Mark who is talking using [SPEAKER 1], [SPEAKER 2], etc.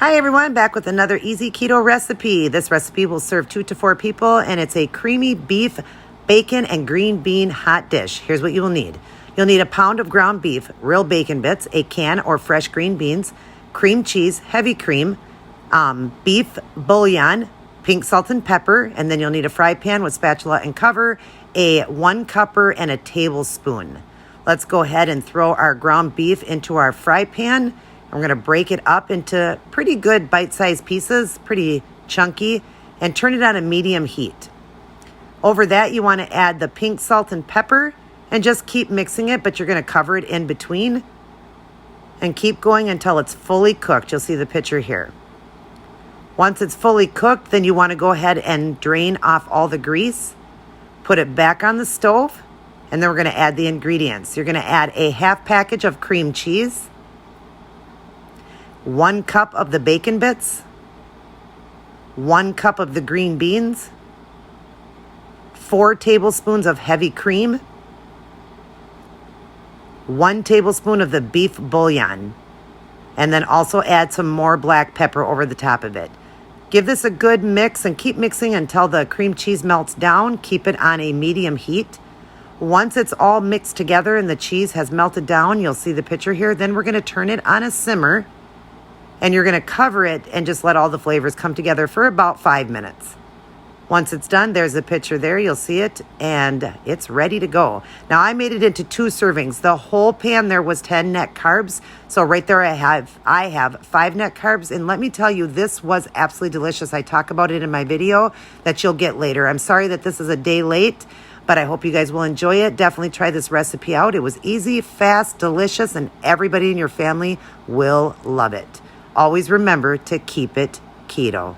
[SPEAKER 1] Hi everyone, back with another easy keto recipe. This recipe will serve 2 to 4 people and it's a creamy beef, bacon, and green bean hot dish. Here's what you will need. You'll need a pound of ground beef, real bacon bits, a can or fresh green beans, cream cheese, heavy cream, beef bouillon, pink salt and pepper, and then you'll need a fry pan with spatula and cover, a 1 cupper, and a tablespoon. Let's go ahead and throw our ground beef into our fry pan. I'm going to break it up into pretty good bite-sized pieces, pretty chunky, and turn it on a medium heat. Over that, you want to add the pink salt and pepper and just keep mixing it, but you're going to cover it in between and keep going until it's fully cooked. You'll see the picture here. Once it's fully cooked, then you want to go ahead and drain off all the grease, put it back on the stove, and then we're going to add the ingredients. You're going to add a half package of cream cheese, 1 cup of the bacon bits, 1 cup of the green beans, 4 tablespoons of heavy cream, 1 tablespoon of the beef bouillon, and then also add some more black pepper over the top of it. Give this a good mix and keep mixing until the cream cheese melts down. Keep it on a medium heat. Once it's all mixed together and the cheese has melted down, you'll see the picture here, then we're going to turn it on a simmer. And you're going to cover it and just let all the flavors come together for about 5 minutes. Once it's done, there's the picture there. You'll see it, and it's ready to go. Now, I made it into 2 servings. The whole pan there was 10 net carbs. So right there I have 5 net carbs. And let me tell you, this was absolutely delicious. I talk about it in my video that you'll get later. I'm sorry that this is a day late, but I hope you guys will enjoy it. Definitely try this recipe out. It was easy, fast, delicious, and everybody in your family will love it. Always remember to keep it keto.